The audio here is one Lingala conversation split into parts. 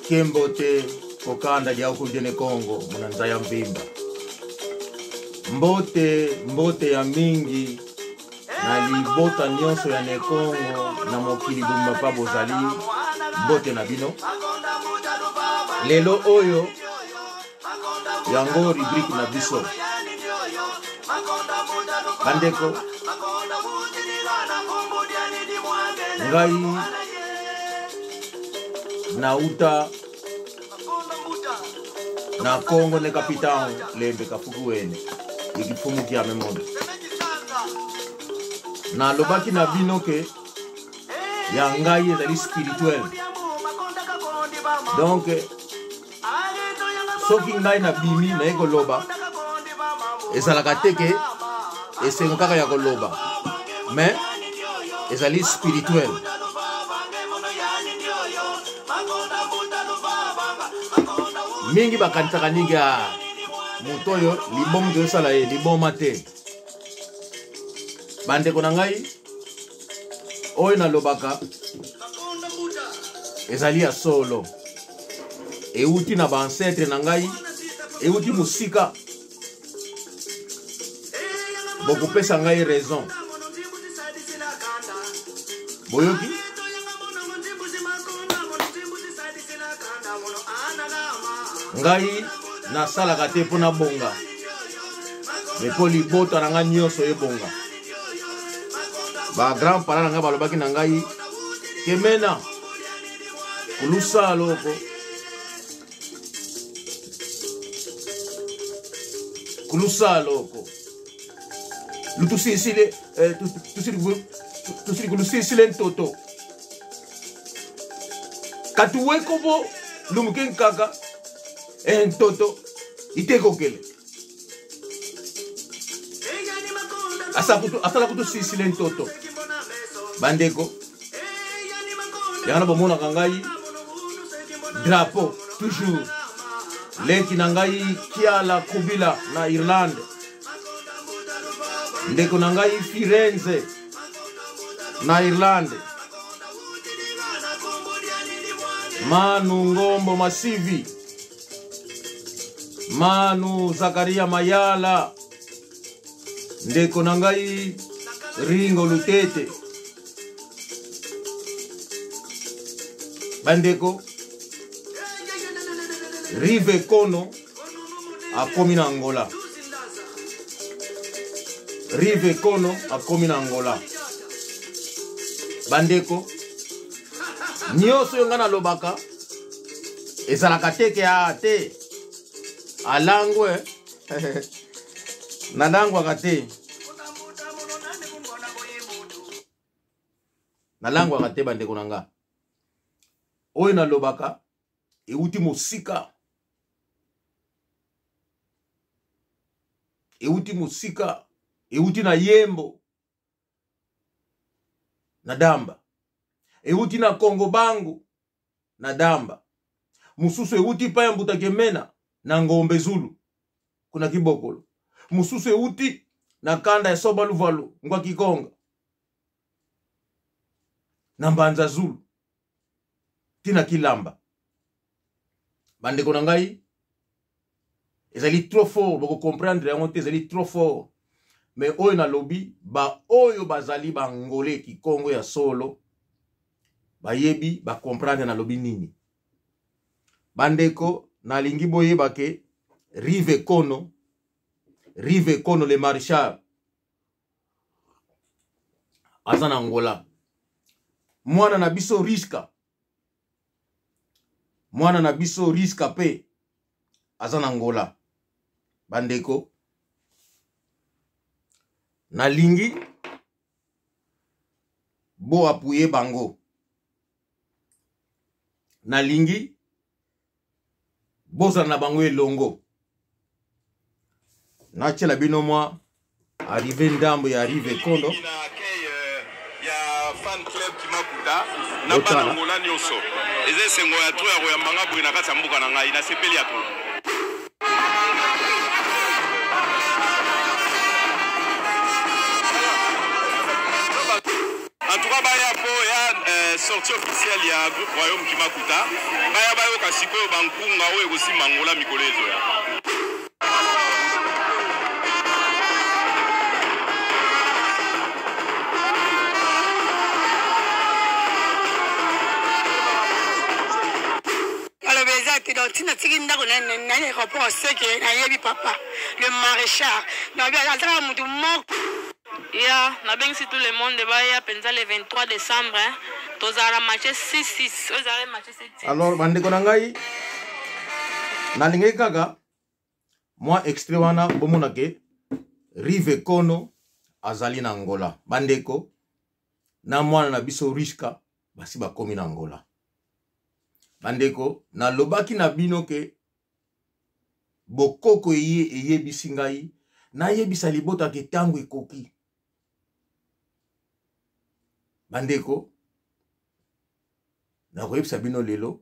Kiembote kokanda dia ukujene Kongo munanza ya mbimba. Mbote ya mingi na libota nyonso ya ne Kongo na mokili bumba pa bozali mbote na bino. Lelo oyo yango rubrique na biso. Bandeko ngai nauta na Kongo ne kapitan lembe kafuku wene ikifumu kia memondo na lobaki na bino ke ya ngai ezali spirituel. Donc soki ngai na bimi na eko loba ezalaka teke esengo kaka ya koloba mais ezali spirituel. Mingi bakanisaka ningi ya mutoyo libomu tosala ye liboma te. Bandeko na ngai oyo nalobaka ezali ya solo, euti na bansetre na ngai, euti musika bokopesa ngai raison. Boyoki ngai na salaka te pona bonga mepo libota na ngai nyonso ye bonga. Ba grand parent na ngai balobaki na ngai kemena kulusa loko lutusisile tusiri kulusisile ntoto katuweko bo lumuken kaka ntoto itekokele asala kutu sisile ntoto. Bandeko yana bomona kangai drapeau toujours leki na ngai kiala kubila na Irlande, ndeko na ngai Firenze na Irlande, Manu Ngombo Masivi, Manu Zakaria Mayala, ndeko na ngai Ringo Lutete. Bandeko Rive Kono akomi na Angola. Rive Kono akomi na Angola. Bandeko nyonso yo ngana lobaka ezalaka teke te alangwe nalangwaka te. Nalangwaka te bandeko nanga. Oyo na lobaka euti musika. Euti musika, euti na yembo na damba, euti na Kongo bangu na damba, mususu euti pa ya Mbutakemena na Ngombe Zulu kuna Kibokolo, mususu euti na kanda ya Soba Luvalu ngwa Kikonga na Mbanza Zulu tina Kilamba. Bandeko na ngai ezali trop fort, boko comprendre yango te, ezali trop fort. Mais oyo na lobi ba oyo bazali bangole Kikongo ya solo bayebi ba comprendre na lobi nini. Bandeko na lingi boyeba ke Rive Kono le Marshal azana Angola. Mwana na biso Riska pe azana Angola. Bandeko na lingi bo apuye bango, na lingi boza na bango elongo. Na chela bino mwa arrivé ndambo ya Rive Kono ya fan club Kimakuta na bana ngola nyonso eze sengo ya tro ya koyambanga boye na kati ya mbuka na ngai na sepeli ya to. En tout cas, sortie officielle ya groupe Royaume Kimakuta baya bayoka sikoyo bankunga oyo ekosimba Angola mikolo ezoya. Le maréchal, yeah, na bien si tout le monde va y penser le 23 décembre, hein. Tous à match 6-6, tous à match 7-6. Alors, bande konangai, nalingai kaka, moi extrait wana bomonake, Rive Kono azali na Angola. Bandeko, na mwana na biso Rishka, basi bakomi na Angola. Bandeko, na lobaki na bino ke, bokoko eye bisingai, na yebisa libota ke tango ekoki. Bandeko, na koyebisa bino lelo,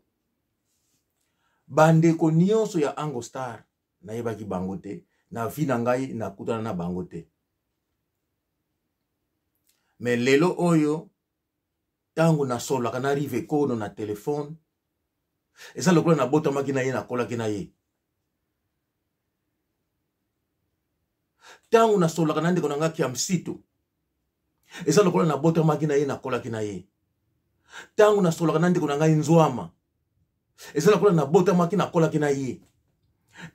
bandeko nyonso ya Ango Star, na yebaki bangote, na vi na ngai na kutana na bangote. Me lelo oyo, tango na solo, kana Rive Kono na telefone, esa lokola na bota makina ye na kola kina ye. Tango na solo, kana ndeko na nga kia msitu, esa lokola na bota makina ye na kola kina ye. Tango na solo, kana ndeko na nga nzwama, esa lokola na bota makina kola kina ye.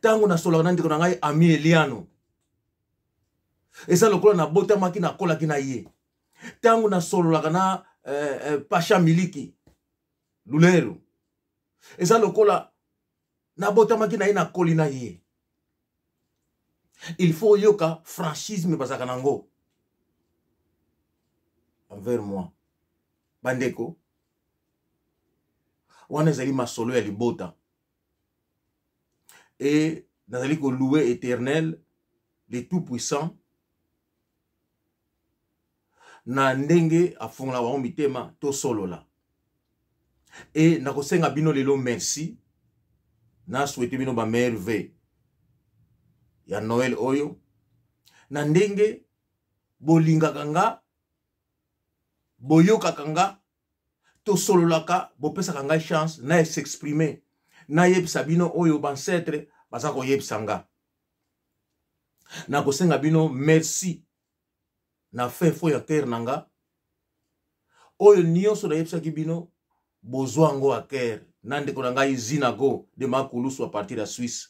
Tango na solo, kana ndeko na nga Ami Eliano, esa lokola na bota makina kola kina ye. Tango na solo, kana Pasha Miliki, Lulero, esa lokola na bota makina ye na koli na ye. Il faut yoka franchisme basakanango envers moi. Bandeko, wana ezali masolo ya libota. Et nazali ko louer éternel, le tout-puissant, na ndenge afunga wa mitema to solo la. Et na kosenga bino lelo merci, na souhaiter bino ba merveille ya Noël oyo, na ndenge bolinga kanga, boyoka kanga, to solo laka, bopesa kanga chance, na s'exprimer, na yebisa bino oyo bancetre, basako yebisa nga. Na kosenga bino merci, na fefo ya cœur nanga, oyo nyonso na yebisa ki bino, bozwango a cœur, nande konanga izinago, de makulusu a partir de Suisse.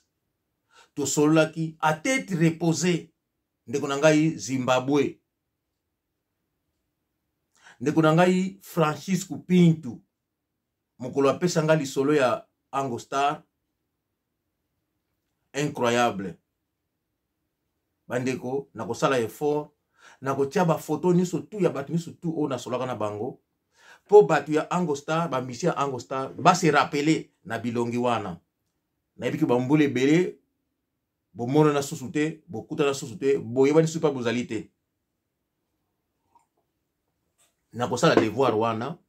To solaki à tête reposée ndeko nangai Zimbabwe, ndeko nangai Francis Kupintu mokolo apesa nga lisolo ya Ango Star incroyable. Bandeko nako sala effort nako tia ba photo niso tu ya batu niso tu o na solaka na bango po batu ya Ango Star ba misia Ango Star ba se rappeler na bilongi wana na ebiki ba mbule bele bo mono na susute, bo kuta na susute, bo yeba ni supa bozalite. Na kosala devoir wana,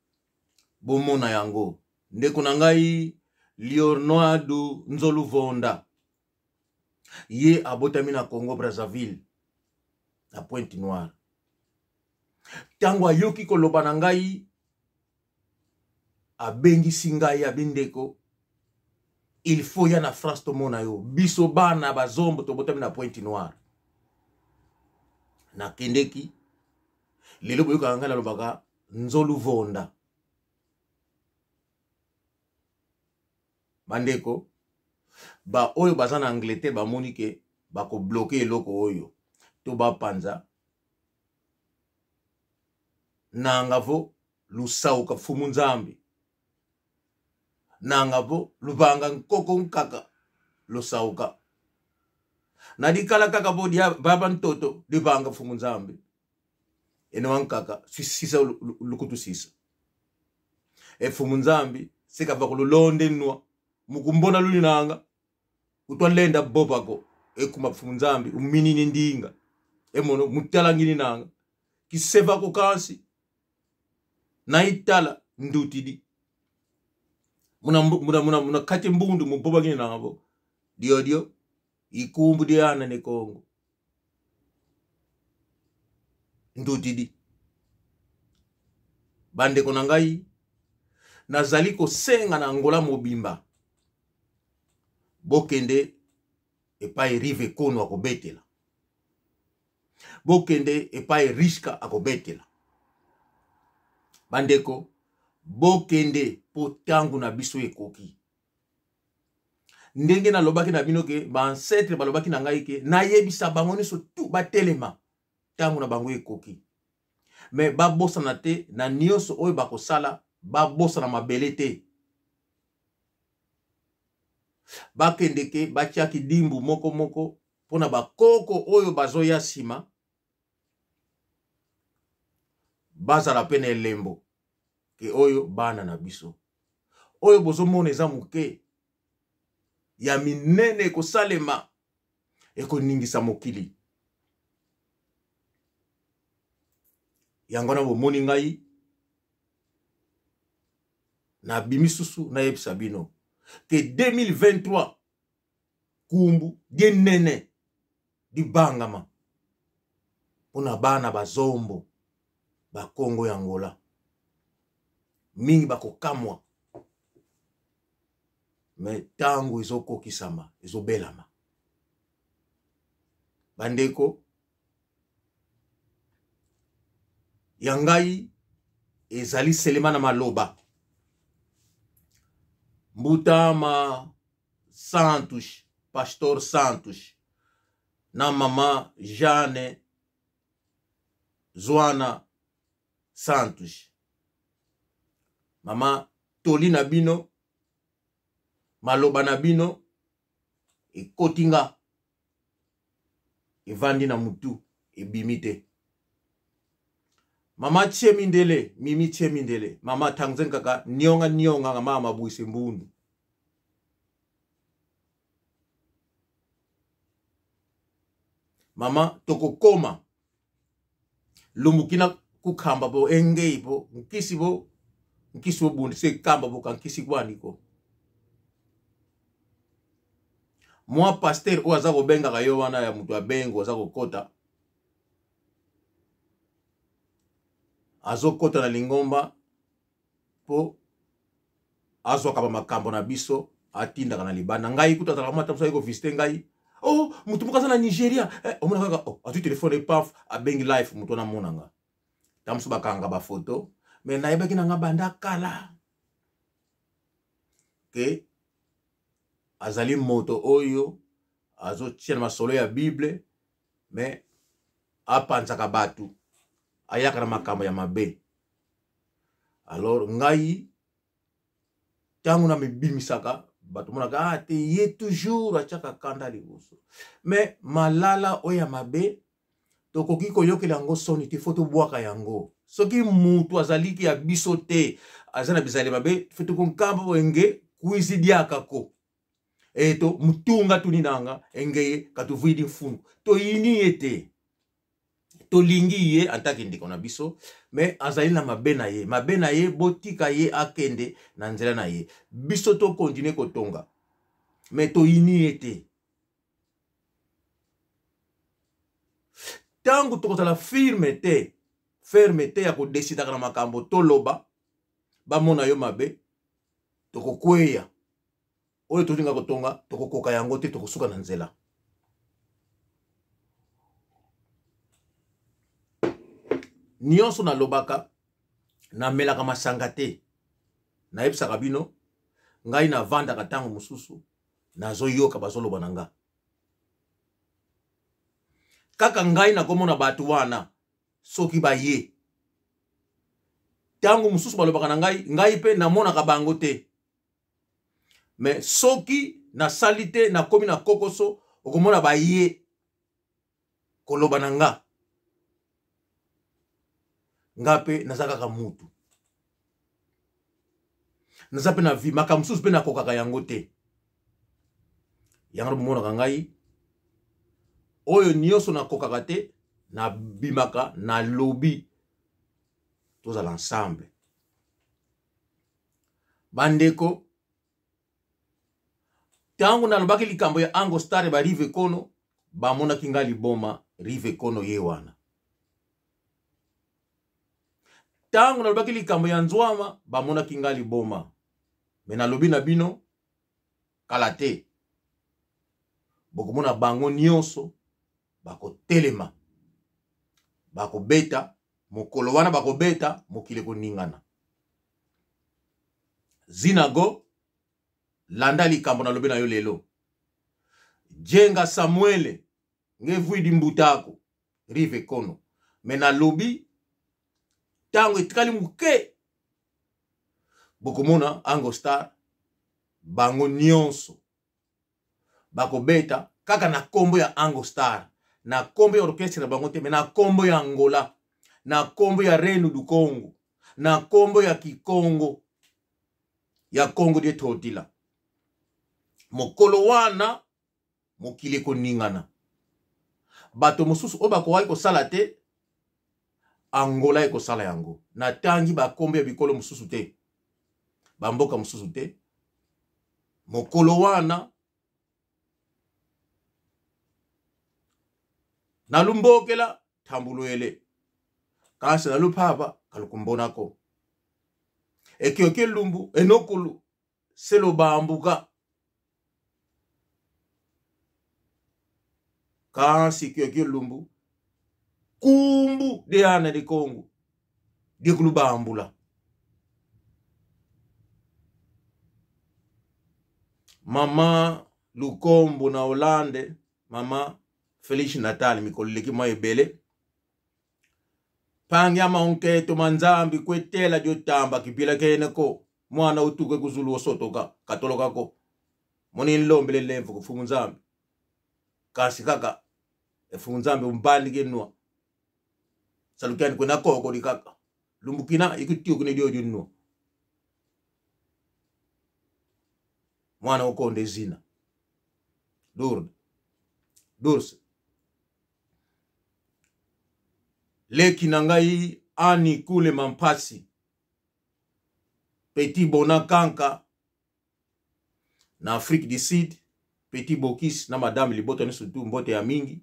bo mona yango. Ndeko nangai Leonardo Nzolu Vonda. Ye abotami na Congo Brazzaville, na Pointe Noire. Tango ayoki koloba nangai, abengi singai abindeko, il faut y en a France to mona yo. Biso bana bazombo to botami na Pointe Noire. Na kendeki. Lelo boyo kanga na lobaka Nzolu Vonda. Bandeko. Ba oyo bazana Angleterre ba monike ba ko bloquer eloko oyo. To ba panza. Na ngavo lusauka fumu nzambi. Nangavo lubanga nkoko nkaka losauka. Nadikala kaka bodi ya baba ntoto libanga fumu nzambi. Eno wankaka sisa lukutu sisa. E fumu nzambi seka bakulu londe nwa mukumbona luni nanga utwa lenda bobako e kuma fumu nzambi uminini ndinga e mono mutala ngini nanga kiseva ko kansi na itala ndutidi. Muna kati mbundu mboba gini na ngabo. Dio, ikumbu diana ne Kongo. Ndutidi. Bande konangai, nazali kosenga na Angola mobimba bokende epai Rive Kono akobetela, bokende epai Riska akobetela. Bandeko, bokende po tangu na biso ekoki. Ndenge na lobaki na bino ke ba ancêtre ba lobaki na ngai ke na yebisa bango nyonso tu batelema tangu na bango ekoki. Me babosana te na nyonso oyo bakosala, babosana mabele te. Bakende ke batiaki dimbu moko moko pona bakoko oyo bazoya sima bazala pene elembo ke oyo bana na biso oyo bozomona eza muke ya minene ekosalema ekoningisa mokili. Yango na bomoni ngai na bimisusu na yebisa bino que 2023 kumbu dienene di bangama pona bana bazombo ba Kongo ya Angola mingi bakokamwa me tangu ezokokisama ezobelama. Bandeko yangai ezali selema na maloba Mbutama Santos, Pastor Santos, na mama Jane Zoana Santos, mama Toli na bino, maloba na bino, ekotinga, evandi na mutu, ebimite. Mama Chemindele, Mimi Chemindele, mama Tangzen kaka, nyonga mama buise mbundu. Mama tokokoma, lumukina kukamba bo engei bo, nkisi bo bundu, se kamba bo kankisi kwaniko. Mwa pasteur o azako benga kayo wana ya mutu abengo, azako kota. Azo kota na Lingomba po azo kaba makambo na biso atinda kana libana ngai kuta takamata msa iko visite ngai oh mutu mukaza na Nigeria omona kaka oh atu telefone paf abengi live mutu na monanga tamsu bakanga ba photo me na yebaki na ngabanda kala ke azali moto oyo azo tia masolo ya Bible me apanzaka batu ayaka na makambo ya mabe. Alors ngai tangu na mibimisaka batu monaka te ye toujours achaka kanda liboso. Mais malala oya mabe tokoki koyokela yango soni te foto bwaka yango. Soki mutu azaliki ya biso te azana bizali mabe foto konkamba wenge kuizidiaka ko. Eto mutunga tuninanga engeye katuvidi mfunu. To yini ete tolingi ye antaki ndiko na biso me azali na mabe na ye botika ye akende na nzela na ye biso to continue kotonga me to yini ete tangu tokozala ferme te ya kodesida na makambo toloba bamona yo mabe tokokweya oyo tolinga kotonga tokokoka yango te tokosuka na nzela. Nyonso na lobaka na melaka masanga te na yebisaka bino ngai na vanda katango mususu nazo yoka bazoloba na nga kaka ngai na komona batu wana soki baye tango mususu balobaka na ngai pe na mona kabango te me soki na salite na komi na kokoso okomona baye koloba na nga ngape nazaka ka mutu nazape na vi makamsusu pe na kokaka yango te yango mona ngai oyo nyonso na kokaka te na bimaka na lobby tozala ensemble. Bandeko tangu na lobaki likambo ya Ango Star ba Rive Kono ba mona kingali boma Rive Kono ye wana tango nalobaki likambo ya nzwama bamonaki nga liboma me nalobi na bino kala te bokomona bango nyonso bakotelema bakobeta mokolo wana bakobeta mokili koningana zinago landa likambo nalobi na yo lelo jenga Samuele ngevwidi mbutako rive kono me nalobi tango etikali muke bokomona Ango Star bango nyonso bakobeta kaka na kombo ya Ango Star na kombo ya orchestre na bango te me na kombo ya Angola na kombo ya Reino du Congo na kombo ya Kikongo ya Congo de Totila mokolo wana mokili koningana bato mosusu o bakowaki kosala te Angola ekosala yango na tangi bakombo ya bikolo mosusu te bamboka mosusu te mokolo wana nalumbokela tambulwele kasi nalupapa kalukumbonako ekioke lumbu enokulu selo bambuka kasi ekioke lumbu kumbu de ana de Congo de kulubambula mama Lukombo na Hollande mama Felice Natal mikoleki maebele pangya maonketo manzambi kwetela jotamba kipila keneko mwana utuke kuzulu osotoka katoloka ko moni nlombele lemfu kufunzambi kasi kaka efunzambi umbali genwa salukani kwena koko dikaka lumbukina ikutiyo kune dio junno mwana ukonde zina Durs leki nangai ani kule mampasi Petit Bona Kanka na Afrique du Sud Petit Bokis na madame Liboto surtout mbote ya mingi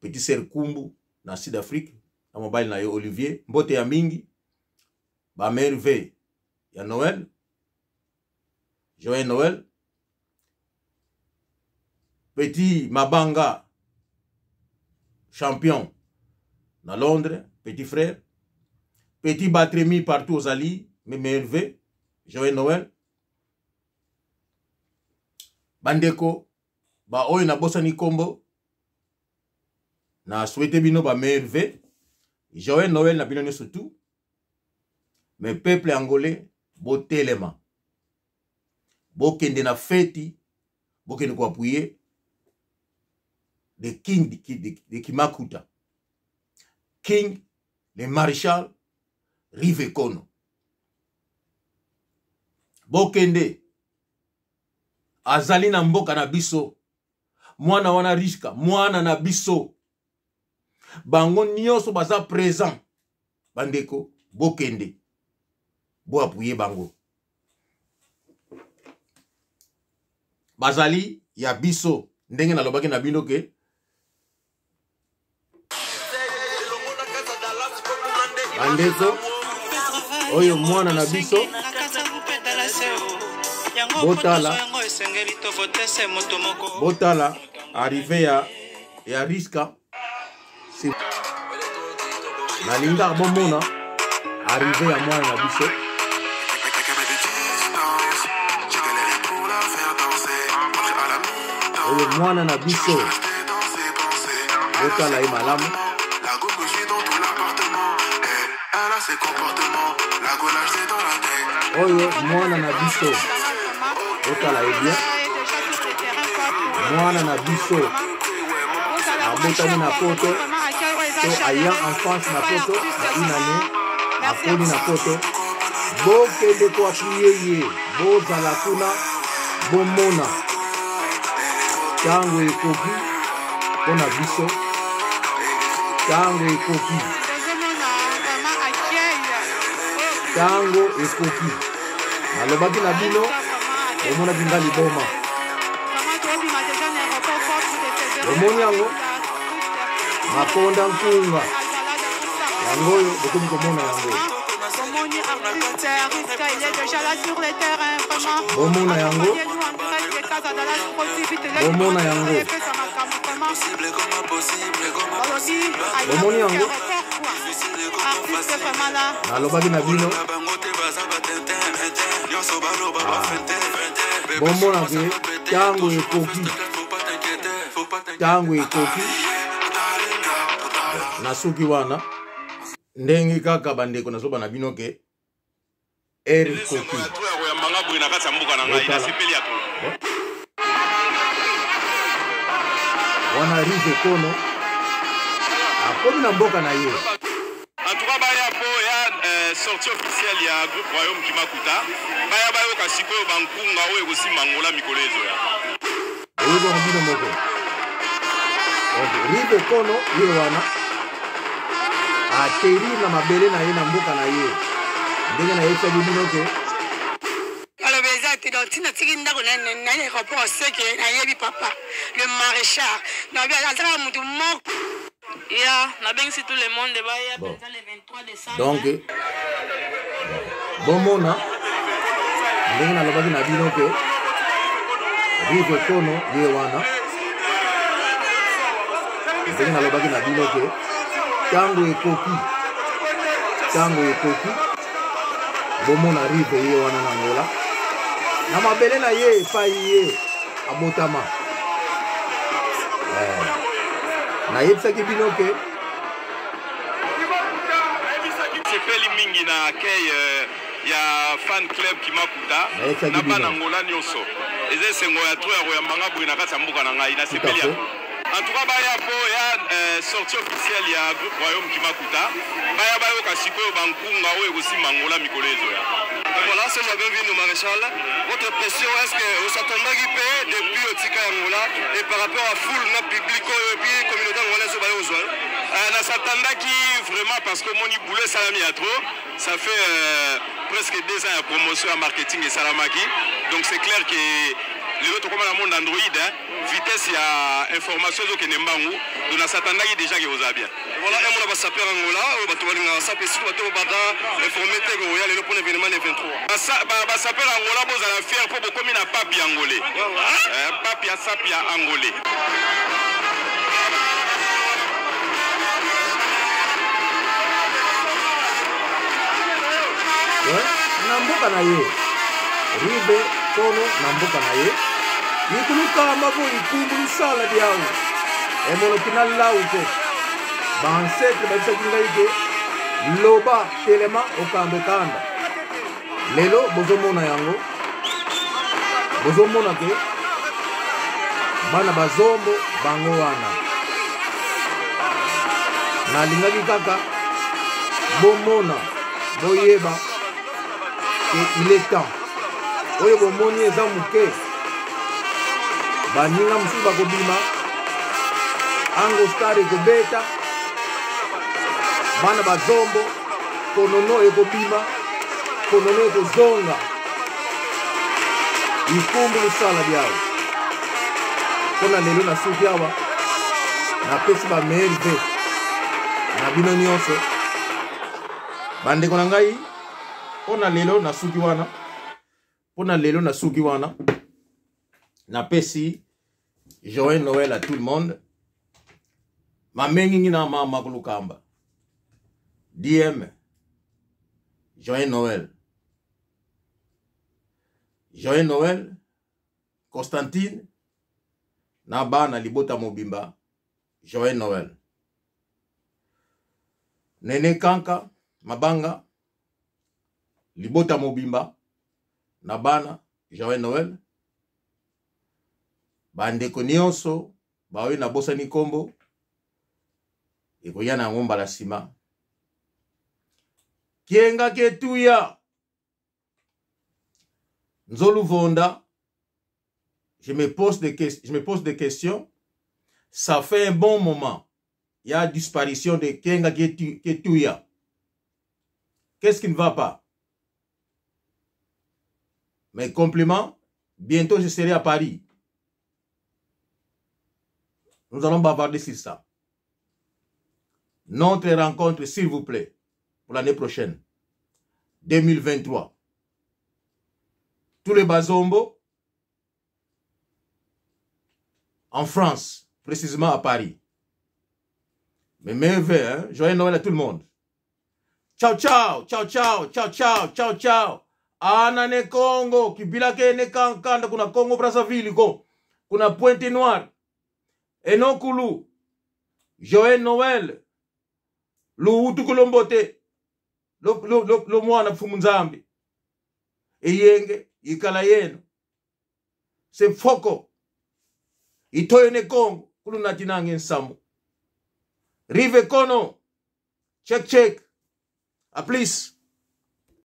Petit Serkumbu na Sud Afrique na mobile na yo Olivier mbote ya mingi ba merveille ya Noël Joyeux Noël Petit Mabanga champion na Londres petit frère Petit Batremi partout aux alliés mais merveille Joyeux Noël bandeko ba oyo na bosani kombo na souhaité bino ba merveille Joyeux Noël na bino surtout mais peuple angolais botelema bokende na feti bokende ko appuyer de King de Kimakuta King le maréchal Rive Kono bokende azali na mboka na biso mwana wana riska mwana na biso bango nyonso baza présent bandeko bokende bo appuyer bango bazali ya biso ndenge na lobaki na bino ke bandeko oyo mwana na biso botala arrivé ya riska na linga bomona arrivé ya mwana na biso oyo mwana na biso botala ye malamu oyo mwana na biso botala ye bien mwana na biso abotani na poto to aya enfance na poto na inane akoni na poto bokende ko appuye ye bozala kuna bomona tango ekoki pona biso tango ekoki tango ekoki nalobaki na bino omona bingali boma omoni yango makonda nkunga yango oyo bokomi komona yango Moni artiste, Riska, il est déjà là sur les terrains, vraiment. Bomona yango. Accompagnez-nous en direct des cases à Dallas, possible, Bomona yango. Bomoni yango. Artiste vraiment là. Alobaki na bino. Bomona ke tango ekoki. Tango ekoki. Nasuki wana. Ndenge kaka bandeko nasoba na bino ke eri koki. Wana rive kono. Akomi na mboka na ye. En tout cas, baya po ya sortie officielle ya groupe Royaume Kimakuta. Baya bayo kasiko bankunga oyo kosi mangola mikolezo ya. Oyo ko bino moko. Rive kono ye wana. Ateri na mabele na ye na mboka na ye. Ndenge na ye sa bino ke. Alors beza ki donc tina tiki ndako na rapport seke na yebi papa le maréchal. Na bi azala mutu moko. Yeah, na bengi si tout le monde va y bon. Le 23 décembre. Donc bomona ndenge na lobaki na bino ke rive kono ye wana. Ndenge na lobaki na bino ke tango ekoki bomona rive ye wana na ngola na mabele na ye epai ye abotama nayebisaki bino ke sepeli mingi na akei ya fan club Kimakuta na bana ngola nyonso eza esengo ya tro ya koyambanga boye na kati ya mboka na ngai na sepeli ya en tout cas baya po ya sortie officielle ya groupe Royaume Kimakuta baya bayoka sikoyo bankunga oyo ekosi mangola mikolezo ya. Voilà, c'est la bienvenue au maréchal. Votre pression, est-ce que vous s'attendez depuis au Tika Angola et par rapport à foule na public et puis communauté angolaise au besoin? On s'attendait vraiment parce que mon boulet salami a trop. Ça fait presque 2 ans de promotion en marketing et salamaki. Donc c'est clair que les autres comme dans le monde Android, vitesse et information qui n'est pas où. Donc on s'attendait déjà que vous avez bien. Voilà, et on va s'appeler Angola, on va trouver un sapé sur le bada informé que vous allez le pour l'événement le 23. Bah s'appeler Angola, vous allez faire pour beaucoup de papi angolais. Papi à sapia angolais. Namboka na ye ribe kono namboka na ye ikuluka mabo ikumbulu sala diawo emono kinala uko bansetre baisaki ike loba telema okambe kanda lelo bozomona yango bozomona ke bana bazombo bango wana nalingaki kaka bomona boyeba il est temps oyo bomoni eza muke baninga mosusu bakobima ango star ekobeta bana bazombo konono ekobima konono ekozonga ikumbu lusala biawo mpona lelo nasuki awa napesi bameilleur ve na bino nyonso bandeko na ngai mpona lelo nasuki wana napesi joyeux Noël à tout le monde mamengi na mama kulukamba DM joyeux Noël Constantine na bana libota mobimba joyeux Noël Nene Kanka mabanga libota mobimba na bana joyeux Noël bandeko nyonso baoyo na bosani kombo ekoya na ngomba la sima kienga ketuya nzolu vonda je me pose des questions. Ça fait un bon moment il y a disparition de kienga ketuya. Qu'est-ce qui ne va pas? Mes compliments, bientôt je serai à Paris. Nous allons bavarder sur ça. Notre rencontre, s'il vous plaît, pour l'année prochaine. 2023. Tous les Bazombo en France, précisément à Paris. Mais merveille, hein? Joyeux Noël à tout le monde. Ciao, ciao, ciao, ciao, ciao, ciao, ciao, ciao. Anane Congo, Kibilake ne kankanda, kuna Congo Brazzaville, kuna Pointe Noire, Enokulu, Joyeux Noël, Luutu Kulombote, lo mwana Fumunzambi, Eyenge, Ikala yenu, se foko, itoye ne Congo, kulunatinange nsamu. Rive Kono, check, check, a please.